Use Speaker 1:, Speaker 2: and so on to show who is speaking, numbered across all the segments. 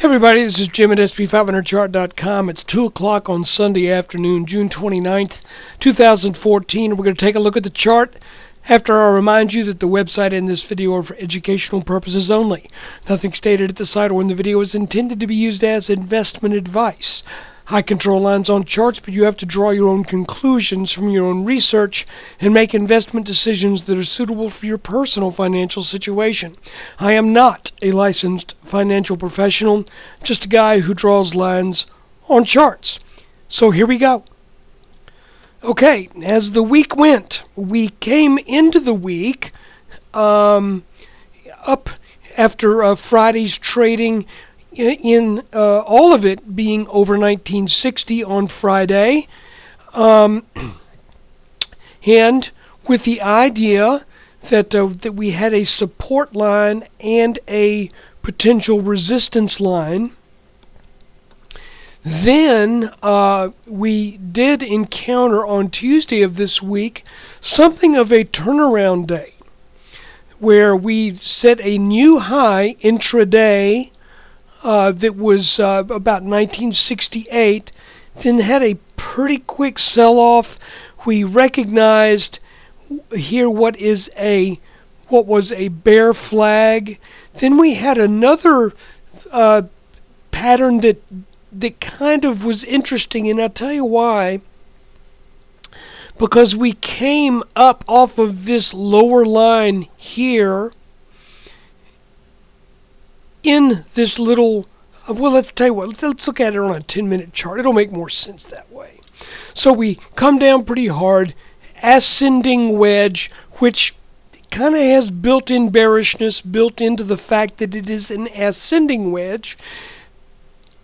Speaker 1: Hey everybody, this is Jim at SP500chart.com. It's 2 o'clock on Sunday afternoon, June 29th, 2014. We're going to take a look at the chart after I remind you that the website and this video are for educational purposes only. Nothing stated at the site or in the video is intended to be used as investment advice. I control lines on charts, but you have to draw your own conclusions from your own research and make investment decisions that are suitable for your personal financial situation. I am not a licensed financial professional, just a guy who draws lines on charts. So here we go. Okay, as the week went, we came into the week up after Friday's trading in all of it being over 1960 on Friday, and with the idea that we had a support line and a potential resistance line. Then we did encounter on Tuesday of this week something of a turnaround day, where we set a new high intraday that was about 1968, then had a pretty quick sell-off. We recognized here what was a bear flag. Then we had another pattern that kind of was interesting, and I'll tell you why. Because we came up off of this lower line here in this little, well, let's tell you what, let's look at it on a 10-minute chart. It'll make more sense that way. So we come down pretty hard, ascending wedge, which kind of has built-in bearishness built into the fact that it is an ascending wedge.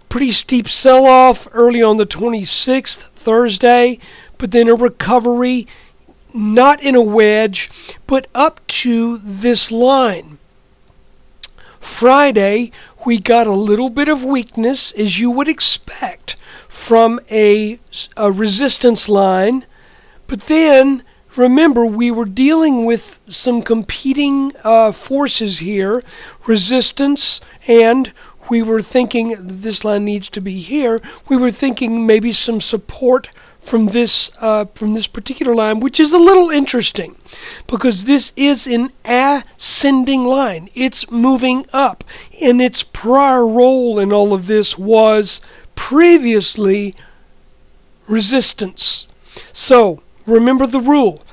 Speaker 1: Pretty steep sell-off early on the 26th, Thursday, but then a recovery, not in a wedge, but up to this line. Friday, we got a little bit of weakness, as you would expect, from a resistance line. But then, remember, we were dealing with some competing forces here, resistance, and we were thinking this line needs to be here. We were thinking maybe some support from this particular line, which is a little interesting because this is an ascending line. It's moving up, and its prior role in all of this was previously resistance. So remember the rule: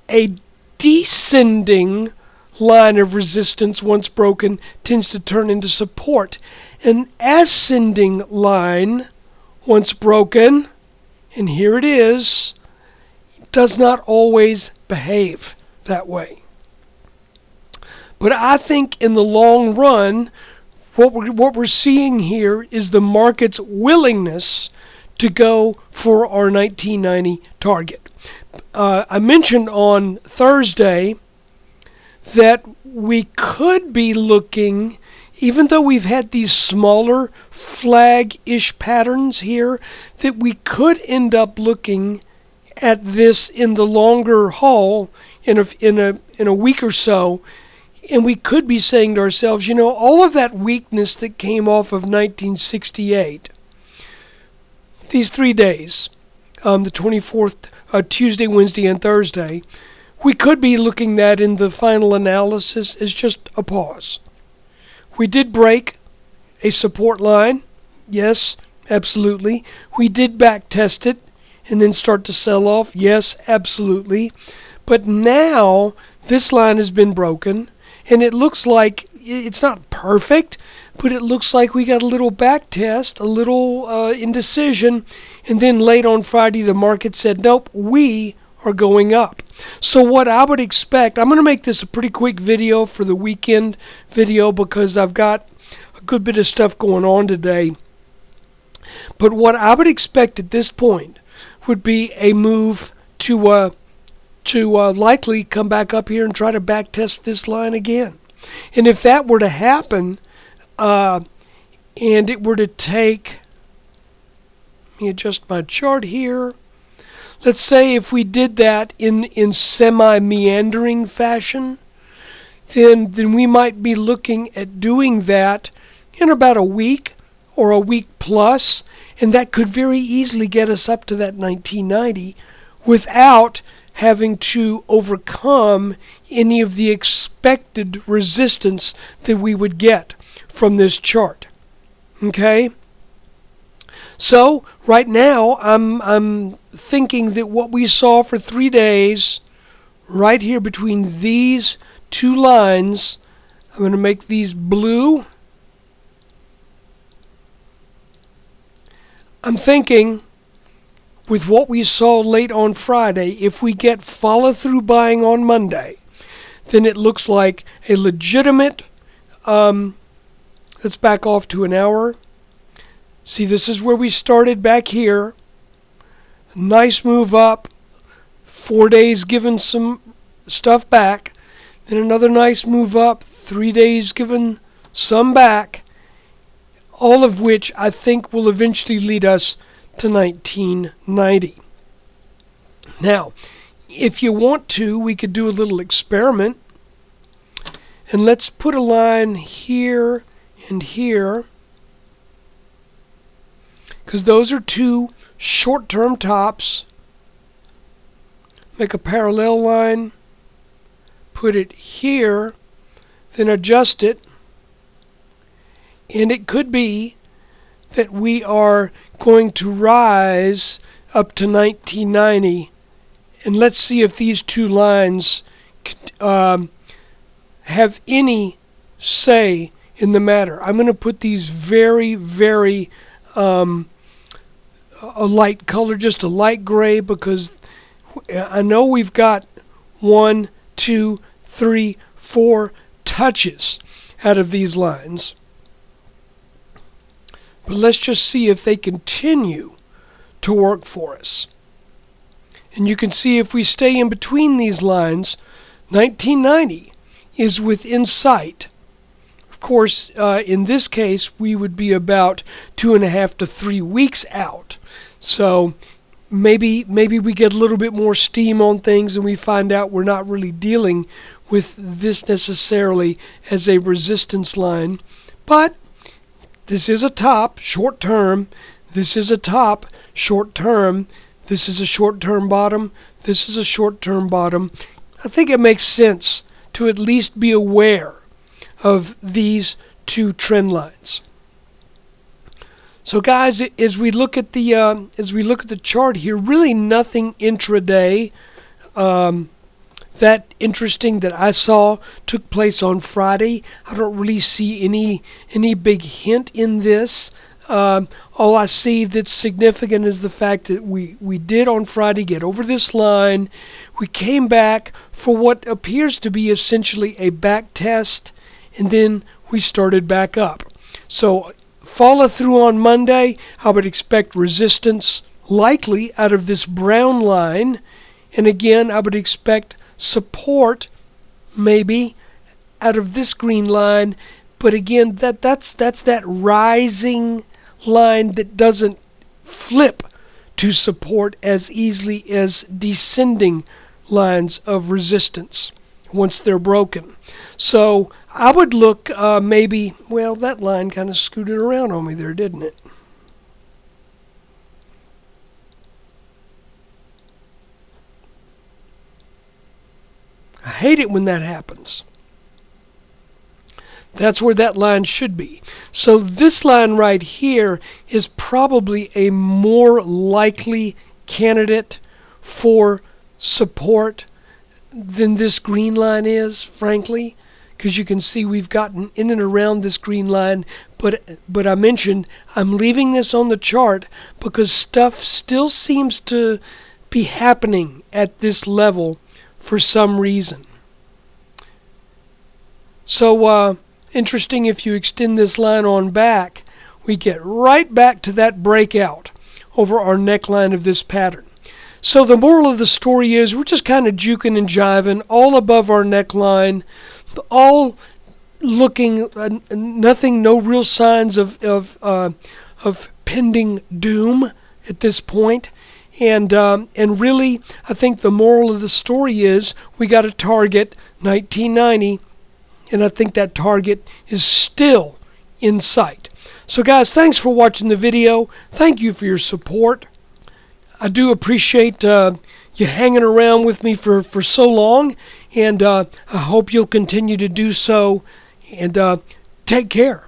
Speaker 1: a descending line of resistance, once broken, tends to turn into support. An ascending line, once broken, and here it is, does not always behave that way. But I think in the long run, what we're seeing here is the market's willingness to go for our 1990 target. I mentioned on Thursday that we could be looking, even though we've had these smaller flag-ish patterns here, that we could end up looking at this in the longer haul in a week or so, and we could be saying to ourselves, you know, all of that weakness that came off of 1968, these 3 days, the 24th, Tuesday, Wednesday, and Thursday, we could be looking at in the final analysis as just a pause. We did break a support line. Yes, absolutely. We did back test it and then start to sell off. Yes, absolutely. But now this line has been broken, and it looks like it's not perfect, but it looks like we got a little back test, a little indecision, and then late on Friday the market said, nope, we are going up. So what I would expect, I'm going to make this a pretty quick video for the weekend video because I've got a good bit of stuff going on today. But what I would expect at this point would be a move to likely come back up here and try to back test this line again. And if that were to happen, and it were to take, let me adjust my chart here. Let's say if we did that in semi-meandering fashion, then we might be looking at doing that in about a week. or a week plus, and that could very easily get us up to that 1990 without having to overcome any of the expected resistance that we would get from this chart. Okay? So right now I'm thinking that what we saw for 3 days right here between these two lines, I'm going to make these blue. I'm thinking with what we saw late on Friday, if we get follow-through buying on Monday, then it looks like a legitimate, let's back off to an hour. See, this is where we started back here. Nice move up. 4 days giving some stuff back. Then another nice move up. 3 days giving some back. All of which I think will eventually lead us to 1990. Now, if you want to, we could do a little experiment. And let's put a line here and here, because those are two short-term tops. Make a parallel line, put it here, then adjust it, and it could be that we are going to rise up to 1990, and let's see if these two lines have any say in the matter. I'm going to put these very, very a light color, just a light gray, because I know we've got 1, 2, 3, 4 touches out of these lines. But let's just see if they continue to work for us. And you can see if we stay in between these lines, 1990 is within sight. Of course, in this case, we would be about 2.5 to 3 weeks out. So maybe we get a little bit more steam on things and we find out we're not really dealing with this necessarily as a resistance line. But this is a top, short term. This is a top, short term. This is a short-term bottom. This is a short-term bottom. I think it makes sense to at least be aware of these two trend lines. So guys, as we look at the chart here, really nothing intraday that interesting that I saw took place on Friday. I don't really see any big hint in this. All I see that's significant is the fact that we did on Friday get over this line. We came back for what appears to be essentially a back test, and then we started back up. So follow through on Monday. I would expect resistance likely out of this brown line, and again I would expect support maybe out of this green line. But again, that's that rising line that doesn't flip to support as easily as descending lines of resistance once they're broken. So I would look maybe, well, that line kind of scooted around on me there, didn't it? I hate it when that happens. That's where that line should be. So this line right here is probably a more likely candidate for support than this green line is, frankly, because you can see we've gotten in and around this green line. But I mentioned I'm leaving this on the chart because stuff still seems to be happening at this level for some reason. So interesting, if you extend this line on back, we get right back to that breakout over our neckline of this pattern. So the moral of the story is we're just kind of juking and jiving all above our neckline, all looking nothing, no real signs of pending doom at this point. And really, I think the moral of the story is we got to target 1990. And I think that target is still in sight. So guys, thanks for watching the video. Thank you for your support. I do appreciate you hanging around with me for so long, and I hope you'll continue to do so, and take care.